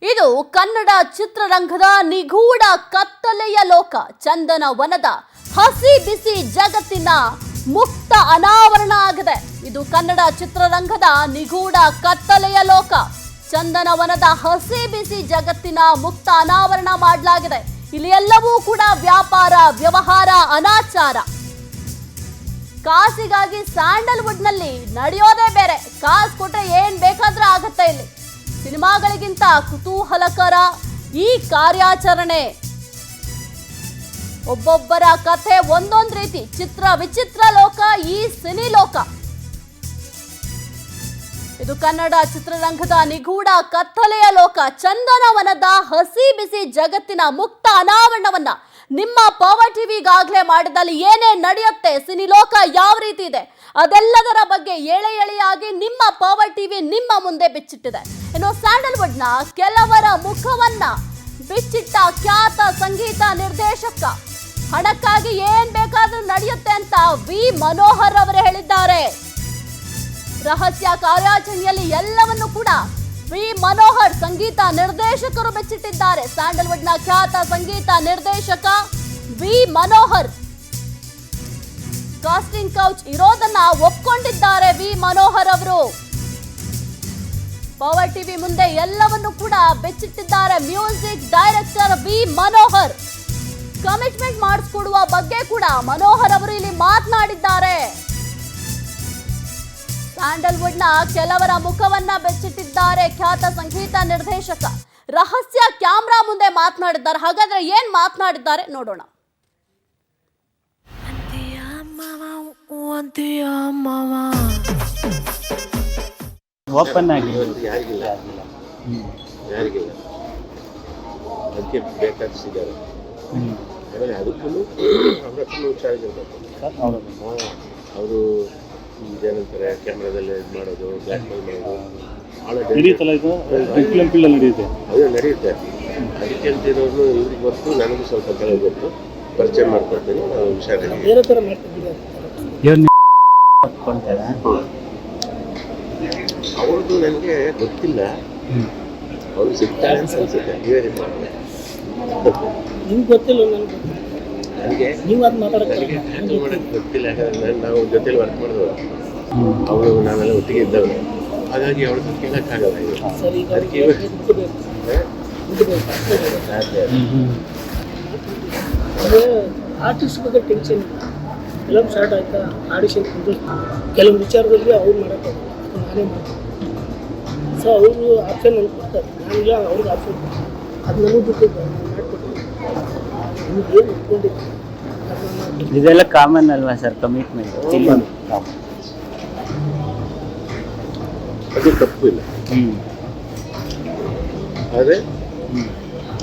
ಇದು ಕನ್ನಡ ಚಿತ್ರರಂಗದ ನಿಗೂಢ ಕತ್ತಲೆಯ ಲೋಕ. ಚಂದನ ವನದ ಹಸಿ ಬಿಸಿ ಜಗತ್ತಿನ ಮುಕ್ತ ಅನಾವರಣ ಆಗಿದೆ. ಇದು ಕನ್ನಡ ಚಿತ್ರರಂಗದ ನಿಗೂಢ ಕತ್ತಲೆಯ ಲೋಕ. ಚಂದನ ವನದ ಹಸಿ ಬಿಸಿ ಜಗತ್ತಿನ ಮುಕ್ತ ಅನಾವರಣ ಮಾಡಲಾಗಿದೆ. ಇಲ್ಲಿ ಎಲ್ಲವೂ ಕೂಡ ವ್ಯಾಪಾರ, ವ್ಯವಹಾರ, ಅನಾಚಾರ. ಕಾಸಿಗಾಗಿ ಸ್ಯಾಂಡಲ್ವುಡ್ ನಲ್ಲಿ ನಡೆಯೋದೇ ಬೇರೆ. ಕಾಸು ಕೊಟ್ರೆ ಏನ್ ಬೇಕಾದ್ರೂ ಆಗತ್ತೆ. ಇಲ್ಲಿ ಸಿನಿಮಾಗಳಿಗಿಂತ ಕುತೂಹಲಕರ ಈ ಕಾರ್ಯಾಚರಣೆ. ಒಬ್ಬೊಬ್ಬರ ಕಥೆ ಒಂದೊಂದು ರೀತಿ. ಚಿತ್ರ ವಿಚಿತ್ರ ಲೋಕ ಈ ಸಿನಿ ಲೋಕ. ಇದು ಕನ್ನಡ ಚಿತ್ರರಂಗದ ನಿಗೂಢ ಕತ್ತಲೆಯ ಲೋಕ. ಚಂದನವನದ ಹಸಿ ಬಿಸಿ ಜಗತ್ತಿನ ಮುಕ್ತ ಅನಾವರಣವನ್ನ ನಿಮ್ಮ ಪವರ್ ಟಿವಿಗಾಗಲೇ ಮಾಡಿದಲ್ಲಿ ಏನೇನ್ ನಡೆಯುತ್ತೆ, ಸಿನಿ ಲೋಕ ಯಾವ ರೀತಿ ಇದೆ, ಅದೆಲ್ಲದರ ಬಗ್ಗೆ ಎಳೆ ಎಳೆಯಾಗಿ ನಿಮ್ಮ ಪವರ್ ಟಿವಿ ನಿಮ್ಮ ಮುಂದೆ ಬಿಚ್ಚಿಟ್ಟಿದೆ. ಇನ್ನು ಸ್ಯಾಂಡಲ್ವುಡ್ ನ ಕೆಲವರ ಮುಖವನ್ನ ಬಿಚ್ಚಿಟ್ಟ ಖ್ಯಾತ ಸಂಗೀತ ನಿರ್ದೇಶಕ. ಹಣಕ್ಕಾಗಿ ಏನ್ ಬೇಕಾದ್ರೂ ನಡೆಯುತ್ತೆ ಅಂತ ವಿ ಮನೋಹರ್ ಅವರು ಹೇಳಿದ್ದಾರೆ. ರಹಸ್ಯ ಕಾರ್ಯಾಚರಣೆಯಲ್ಲಿ ಎಲ್ಲವನ್ನು ಕೂಡ ವಿ ಮನೋಹರ್ ಸಂಗೀತ ನಿರ್ದೇಶಕರು ಬೆಚ್ಚಿಟ್ಟಿದ್ದಾರೆ. ಸ್ಯಾಂಡಲ್ವುಡ್ ನ ಖ್ಯಾತ ಸಂಗೀತ ನಿರ್ದೇಶಕ ವಿ ಮನೋಹರ್ ಕಾಸ್ಟಿಂಗ್ ಕೌಚ್ ಇರೋದನ್ನ ಒಪ್ಕೊಂಡಿದ್ದಾರೆ. ವಿ ಮನೋಹರ್ ಅವರು ಪವರ್ ಟಿವಿ ಮುಂದೆ ಎಲ್ಲವನ್ನು ಕೂಡ ಬೆಚ್ಚಿಟ್ಟಿದ್ದಾರೆ. Music director V Manohar commitment ಮಾಡಿಸ್ಕೊಡುವ ಬಗ್ಗೆ ಕೂಡ ಮನೋಹರ್ ಅವರು ಇಲ್ಲಿ ಮಾತನಾಡಿದ್ದಾರೆ. ಸ್ಯಾಂಡಲ್ವುಡ್ ನ ಕೆಲವರ ಮುಖವನ್ನ ಬೆಚ್ಚಿಟ್ಟಿದ್ದಾರೆ ಖ್ಯಾತ ಸಂಗೀತ ನಿರ್ದೇಶಕ. ರಹಸ್ಯ ಕ್ಯಾಮ್ರಾ ಮುಂದೆ ಮಾತನಾಡಿದ್ದಾರೆ. ಹಾಗಾದ್ರೆ ಏನ್ ಮಾತನಾಡಿದ್ದಾರೆ ನೋಡೋಣ. ಓಪನ್ ಆಗಿ ಯಾರಿಗಿಲ್ಲ ಅದಕ್ಕೆ ಬೇಕಾಗಿಸಿದ್ದಾರೆ. ಆಮೇಲೆ ಅದಕ್ಕೂ ಅವ್ರ ಹತ್ರ ಹುಷಾರಾಗಿರ್ಬೇಕು. ಅವರು ಏನಂತಾರೆ, ಕ್ಯಾಮ್ರಾದಲ್ಲಿ ಇದು ಮಾಡೋದು, ಬ್ಲ್ಯಾಕ್ ಮೇಲ್ ಮಾಡೋದು ನಡೆಯುತ್ತಲ್ಲ. ಇದು ನಡೆಯುತ್ತೆ, ಅದು ನಡೆಯುತ್ತೆ. ಅದಕ್ಕೆ ಅಂತಿರೋರು ಇವ್ರಿಗೆ ಗೊತ್ತು, ನನಗೂ ಸ್ವಲ್ಪ ಕೆಲವು ಗೊತ್ತು, ಪರಿಚಯ ಮಾಡ್ಕೊಡ್ತೀನಿ. ನಾವು ಹುಷಾರಾಗಿ ಅವ್ರದ್ದು ನನಗೆ ಗೊತ್ತಿಲ್ಲ. ಅವ್ರು ಸಿಗ್ತಾರೆ ಅಂತ ಅನ್ಸುತ್ತೆ. ನೀವೇ ನಿಮ್ಗೆ ಗೊತ್ತಿಲ್ಲ, ನನಗೆ ನೀವು ಅದು ನನಗೆ ಹ್ಯಾಂಡಲ್ ಮಾಡೋಕ್ಕೆ ಗೊತ್ತಿಲ್ಲ. ಯಾಕಂದರೆ ನಾವು ಜೊತೆಲಿ ವರ್ಕ್ ಮಾಡಿದವರು, ಅವರು ನಾವೆಲ್ಲ ಒಟ್ಟಿಗೆ ಇದ್ದವರು. ಹಾಗಾಗಿ ಅವ್ರದ್ದು ಕೇಳೋಕ್ಕಾಗಲ್ಲ. ಅದಕ್ಕೆ ಆರ್ಟಿಸ್ಟ್ ಬಗ್ಗೆ ಟೆನ್ಷನ್ ಇಲ್ಲ. ಫಿಲಮ್ ಸ್ಟಾರ್ಟ್ ಆಯ್ತಾ, ಆಡಿಷನ್ ಕೆಲವು ವಿಚಾರದಲ್ಲಿ ಅವ್ರು ಮಾಡೋಕ್ಕೆ ನಾನೇ ಮಾಡ್ತೀನಿ. ಸೊ ಅವರು ಆಪ್ಷನ್ ನನಗೆ ಕೊಡ್ತಾರೆ, ನಾನಿಲ್ಲ ಅವ್ರಿಗೆ ಆಪ್ಷನ್. ಅದು ನನಗೆ ಬಿಟ್ಟಿದ್ದೆ, ನಾನು ಮಾಡಿಕೊಟ್ಟಿದ್ದೆ. ನಿಮ್ಗೆ ಏನು ಇಟ್ಕೊಂಡಿದ್ದೆ ಇದೆಲ್ಲ ಕಾಮನ್ ಅಲ್ವಾ ಸರ್? ಕಮಿಟ್ಮೆಂಟ್ ಅದು ತಪ್ಪು ಇಲ್ಲ. ಆದರೆ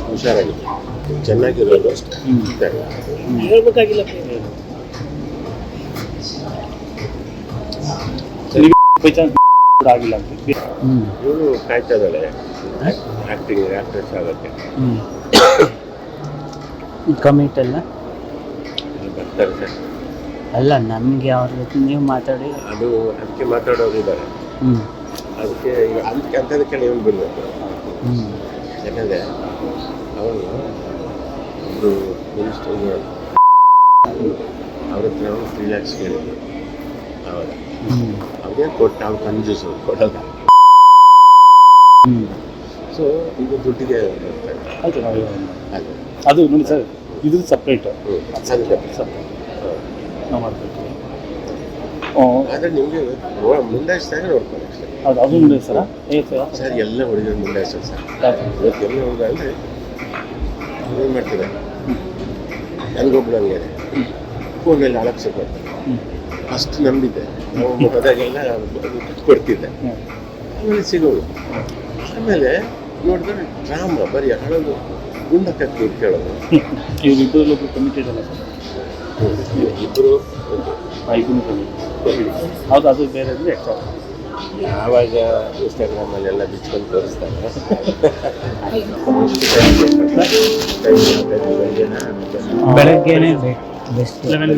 ಹುಷಾರಾಗಿದೆ, ಚೆನ್ನಾಗಿರೋದು ಅಷ್ಟೇ. ಹೇಳ್ಬೇಕಾಗಿಲ್ಲ. ಆಗಿಲ್ಲ ಇವರು ಕಾಯ್ತಾ ಇದ್ದಾಳೆ ಆಕ್ಟ್ರೆಸ್ ಆಗೋಕ್ಕೆ. ಕಮಿಟ್ ಅಲ್ಲ ಬರ್ತಾರೆ ಸರ್. ಅಲ್ಲ, ನಮಗೆ ಅವ್ರ ಜೊತೆ ನೀವು ಮಾತಾಡಿ ಅದು ಅದಕ್ಕೆ ಮಾತಾಡೋರಿದ್ದಾರೆ. ಅದಕ್ಕೆ ಈಗ ಅಂಥದಕ್ಕೆ ನೀವು ಬಿಡಬೇಕು. ಯಾಕಂದರೆ ಅವರು ಒಬ್ಬರು ಮಿನಿಸ್ಟರ್ ಅವ್ರ ಹತ್ರ 3 lakhs ಕೇಳಿದ್ರು. ಅವಾಗ ಅವ್ರಿಗೆ ಕೊಟ್ಟು ಅವ್ರು ಕಂಜೂಸು ಕೊಡೋಲ್ಲ. ಸೊ ಈಗ ದುಡ್ಡಿಗೆ ಬರ್ತಾರೆ. ಅದು ನೋಡಿ ಸರ್, ಇದು ಸಪ್ರೇಟು ನಾವು ಮಾಡಬೇಕು. ಆದರೆ ನಿಮಗೆ ಮುಂದಾಯಿಸಿದಾಗ ನೋಡ್ಕೊಳ್ಳಿ ಅಷ್ಟೇ. ಹೌದು, ಅದು ನೋಡಿ ಸರ. ಸರ್ ಎಲ್ಲ ಹುಡುಗರು ಮುಂದಾಯಿಸೋದು ಸರ್. ಇವತ್ತೆಲ್ಲ ಹುಡುಗ ಅಂದರೆ ಏನು ಮಾಡ್ತಾರೆ, ನನಗೊಬ್ಬಳು ಹಂಗೆ ಫೋನಲ್ಲಿ ಅಳಕ್ಸಕ್ಕೆ ಬರ್ತಾರೆ. ಅಷ್ಟು ನಂಬಿದ್ದೆ, ನಾವು ಹೋದಾಗೆಲ್ಲ ಕೊಡ್ತಿದ್ದೆ. ಆಮೇಲೆ ಸಿಗೋದು. ಆಮೇಲೆ ನೋಡಿದ್ರೆ ಡ್ರಾಮಾ ಬರೀ ಹಳೋದು, ಗುಂಡಕ್ಕಿ ಕೇಳೋದು. ಇವರಿಬ್ಬರು ಕಮಿಟೆಡ್ ಅಲ್ಲ ಸರ್? ಇಬ್ಬರು ಹೌದು, ಅದು ಬೇರೆ ಅಂದರೆ ಎಕ್ಸ್ಟ್ರಾ. ಆವಾಗ ಇನ್ಸ್ಟಾಗ್ರಾಮಲ್ಲಿ ಎಲ್ಲ ಬಿಚ್ಕೊಂಡು ತೋರಿಸ್ತಾರೆ. ಬೆಳಗ್ಗೆನೇ ಬೆಸ್ಟ್. 11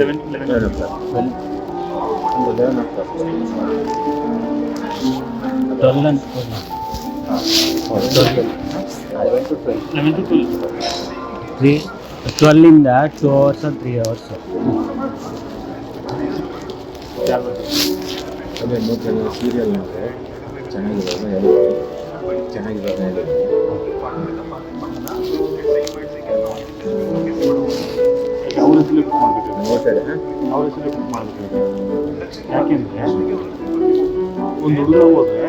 12 ಅಂತ 11 to 12. 12 2 hours 3 hours. ಅದೇ ಮತ್ತು ಸೀರಿಯಲ್ ಅಂದರೆ ಚೆನ್ನಾಗಿರೋದು ಹೇಳಿ, ಚೆನ್ನಾಗಿರೋದು ಹೇಳಿ. ಅವ್ರ ಹೆಸರಲ್ಲಿ ಬುಕ್ ಮಾಡಬೇಕು, ನೋಡ್ತಾರೆ ಅವ್ರ ಹೆಸರಲ್ಲಿ ಬುಕ್ ಮಾಡಬೇಕು. ಯಾಕೆಂದರೆ ಒಂದು ಹುಡುಗ ಹೋದರೆ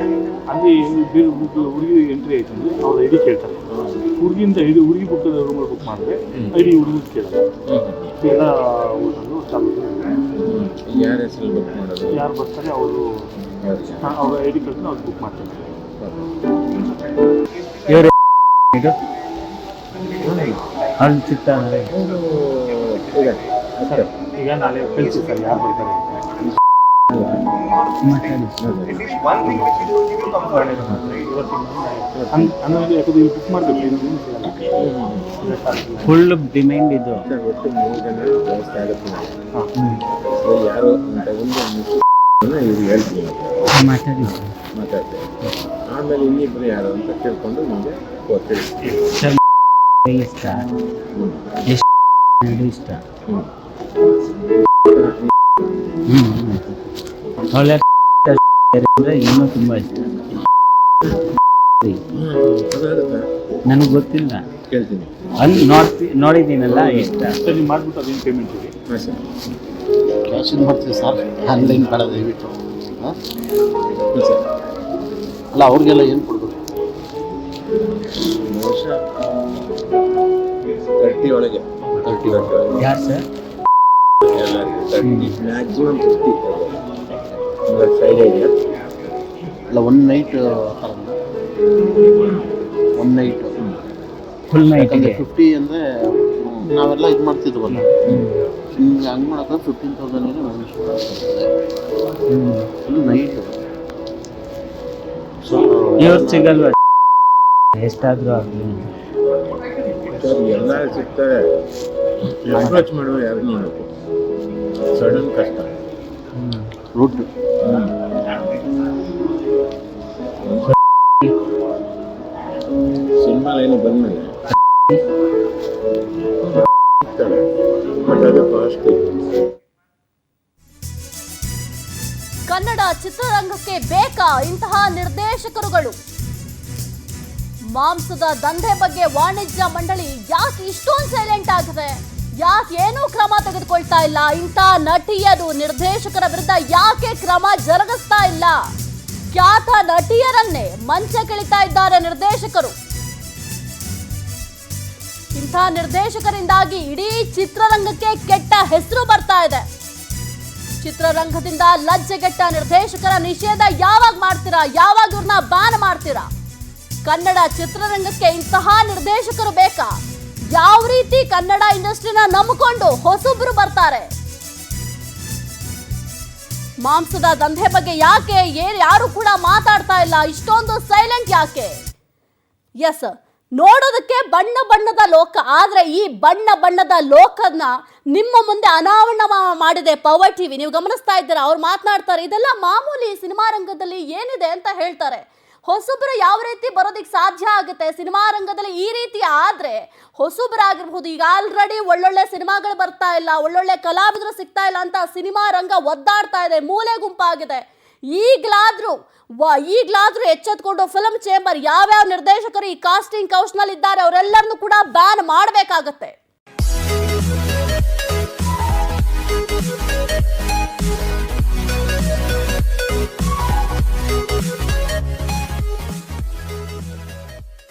ಅಲ್ಲಿ ಬೇರೆ ಹುಡುಗಿ ಎಂಟ್ರಿ ಆಯ್ತು ಅಂದರೆ ಅವ್ರ ಐ ಡಿ ಕೇಳ್ತಾರೆ. ಹುಡುಗಿಯಿಂದ ಹುಡುಗಿ ಬುಕ್ ಮಾಡಿದ್ರೆ ಐ ಡಿ ಹುಡುಗಿ ಕೇಳಲ್ಲ. ಎಲ್ಲ ಓದೋದು ಸ್ಟಾಪ್. ಯಾರ ಹೆಸರಲ್ಲಿ ಬುಕ್ ಮಾಡೋದು? ಯಾರು ಬರ್ತಾರೆ ಅವರು ಅವ್ರ ಐ ಡಿ ಕಳ್ಸಿ ಅವ್ರು ಬುಕ್ ಮಾಡ್ತಾರೆ. ಇವರು ಇದು ಅಲ್ಲಿ ಸಿಗ್ತಾನೆ. ಸರ್ ಈಗ ನಾಳೆ ಕಳಿಸಿ ಸರ್ ಯಾರು ಬರ್ತಾರೆ ಅನ್ನೋದು. ಯಾಕಂದ್ರೆ ಇಲ್ಲಿ ಬುಕ್ ಮಾಡಬೇಕು, ಫುಲ್ ಡಿಮ್ಯಾಂಡ್ ಇದು. ಸರ್ ಒಟ್ಟು 3 ಜನ ಜಾಸ್ತಿ ಆಗುತ್ತೆ. ಸೊ ಯಾರೋ ತಗೊಂಡು ಇವ್ರು ಹೇಳ್ತೀನಿ ಮಾತಾಡಿ ಮಾತಾಡ್ತೇವೆ. ಆಮೇಲೆ ಇನ್ನಿಬ್ಬರು ಯಾರು ಅಂತ ಕೇಳ್ಕೊಂಡು ನಿಮಗೆ ಗೊತ್ತಿಲ್ಲ. ಸರ್ ಇಷ್ಟ ಎಷ್ಟು ಇಷ್ಟ. ಒಳ್ಳೆ ಅಂದರೆ ಇನ್ನೂ ತುಂಬ ಇಷ್ಟ. ನನಗೆ ಗೊತ್ತಿಲ್ಲ, ಕೇಳ್ತೀನಿ. ಅಲ್ಲಿ ನೋಡಿದ್ದೀನಲ್ಲ ಇಷ್ಟ. ಸರ್ ನೀವು ಮಾಡಿಬಿಟ್ಟು ಅದೇನು ಪೇಮೆಂಟ್ ಇದೆ? ಹಾಂ ಸರ್, ಕ್ಯಾಶಿಂಗ್ ಮಾಡ್ತೀವಿ ಸರ್, ಆನ್ಲೈನ್ ಬೇಡ ದಯವಿಟ್ಟು. ಹಾಂ ಸರ್ ಅಲ್ಲ ಅವ್ರಿಗೆಲ್ಲ ಏನು ಕೊಡಬೇಕು? ಬಹುಶಃ 30 ಒಳಗೆ. 30 ಒಳಗೆ ಯಾರು ಸರ್? ಎಲ್ಲರಿಗೂ 30, ಮ್ಯಾಕ್ಸಿಮಮ್ 50. ಸೈಡ್ ಇದೆಯಾ? ಅಲ್ಲ ಒಂದು ನೈಟ್ ಒಂದು ನೈಟು ಫುಲ್ ನೈಟಿಗೆ 50 ಅಂದರೆ ನಾವೆಲ್ಲ ಇದು ಮಾಡ್ತಿದ್ವಲ್ಲ. ಹಿಂಗೆ ಹಂಗೆ ಮಾಡೋಕೆ 15,000 ಫುಲ್ ನೈಟು. ಸೊ ಇವ್ರು ಸಿಗಲ್ವ? ಎಷ್ಟಾದರೂ ಆಗಲಿ ಸರ್ ಎಲ್ಲ ಸಿಗ್ತಾರೆ. ಅಪ್ರೋಚ್ ಮಾಡುವ ಯಾರು ನೀನು ಸಡನ್ ಕಷ್ಟ. ರೂಟ್ ಸಿನಿಮಾ ಏನು ಬಂದಮೇಲೆ ಸಿಗ್ತಾಳೆ, ಬಟ್ ಅದು ಫಾಸ್ಟ್. ಕನ್ನಡ ಚಿತ್ರರಂಗಕ್ಕೆ ಬೇಕಾ ಇಂತಹ ನಿರ್ದೇಶಕರುಗಳು? ಮಾಂಸದ ದಂಧೆ ಬಗ್ಗೆ ವಾಣಿಜ್ಯ ಮಂಡಳಿ ಯಾಕೆ ಇಷ್ಟೊಂದು ಸೈಲೆಂಟ್ ಆಗಿದೆ? ಯಾಕೆ ಏನೂ ಕ್ರಮ ತೆಗೆದುಕೊಳ್ತಾ ಇಲ್ಲ? ಇಂಥ ನಟಿಯರು ನಿರ್ದೇಶಕರ ವಿರುದ್ಧ ಯಾಕೆ ಕ್ರಮ ಜರುಗಿಸ್ತಾ ಇಲ್ಲ? ಖ್ಯಾತ ನಟಿಯರನ್ನೇ ಮಂಚ ಕೆಳಿತಾ ಇದ್ದಾರೆ ನಿರ್ದೇಶಕರು. ಇಂಥ ನಿರ್ದೇಶಕರಿಂದಾಗಿ ಇಡೀ ಚಿತ್ರರಂಗಕ್ಕೆ ಕೆಟ್ಟ ಹೆಸರು ಬರ್ತಾ ಇದೆ. ಚಿತ್ರರಂಗದಿಂದ ಲಜ್ಜೆಗೆಟ್ಟ ನಿರ್ದೇಶಕರ ನಿಷೇಧ ಯಾವಾಗ ಮಾಡ್ತೀರಾ? ಯಾವಾಗ ಇವ್ರನ್ನ ಬ್ಯಾನ್ ಮಾಡ್ತೀರಾ? ಕನ್ನಡ ಚಿತ್ರರಂಗಕ್ಕೆ ಇಂತಹ ನಿರ್ದೇಶಕರು ಬೇಕಾ? ಯಾವ ರೀತಿ ಕನ್ನಡ ಇಂಡಸ್ಟ್ರಿನ ನಂಬಿಕೊಂಡು ಹೊಸಬ್ರು ಬರ್ತಾರೆ? ಮಾಂಸದ ದಂಧೆ ಬಗ್ಗೆ ಯಾಕೆ ಯಾರು ಕೂಡ ಮಾತಾಡ್ತಾ ಇಲ್ಲ? ಇಷ್ಟೊಂದು ಸೈಲೆಂಟ್ ಯಾಕೆ? ಎಸ್, ನೋಡೋದಕ್ಕೆ ಬಣ್ಣ ಬಣ್ಣದ ಲೋಕ, ಆದ್ರೆ ಈ ಬಣ್ಣ ಬಣ್ಣದ ಲೋಕನ ನಿಮ್ಮ ಮುಂದೆ ಅನಾವರಣ ಮಾಡಿದೆ ಪವರ್ ಟಿವಿ. ನೀವು ಗಮನಿಸ್ತಾ ಇದ್ದೀರಾ, ಅವ್ರು ಮಾತನಾಡ್ತಾರೆ, ಇದೆಲ್ಲ ಮಾಮೂಲಿ ಸಿನಿಮಾ ರಂಗದಲ್ಲಿ ಏನಿದೆ ಅಂತ ಹೇಳ್ತಾರೆ. ಹೊಸಬ್ರು ಯಾವ ರೀತಿ ಬರೋದಿಕ್ಕೆ ಸಾಧ್ಯ ಆಗುತ್ತೆ ಸಿನಿಮಾ ರಂಗದಲ್ಲಿ? ಈ ರೀತಿ ಆದ್ರೆ ಹೊಸಬ್ರಾಗಿರ್ಬಹುದು, ಈಗ ಆಲ್ರೆಡಿ ಒಳ್ಳೊಳ್ಳೆ ಸಿನಿಮಾಗಳು ಬರ್ತಾ ಇಲ್ಲ, ಒಳ್ಳೊಳ್ಳೆ ಕಲಾವಿದರು ಸಿಗ್ತಾ ಇಲ್ಲ ಅಂತ ಸಿನಿಮಾ ರಂಗ ಒದ್ದಾಡ್ತಾ ಇದೆ, ಮೂಲೆ ಗುಂಪಾಗಿದೆ. ಈಗಲಾದ್ರೂ ಎಚ್ಚೆತ್ಕೊಂಡು ಫಿಲ್ಮ್ ಚೇಂಬರ್ ಯಾವ್ಯಾವ ನಿರ್ದೇಶಕರು ಈ ಕಾಸ್ಟಿಂಗ್ ಕೌಶನಲ್ಲಿ ಇದ್ದಾರೆ ಅವರೆಲ್ಲರನ್ನು ಕೂಡ ಬ್ಯಾನ್ ಮಾಡಬೇಕಾಗತ್ತೆ.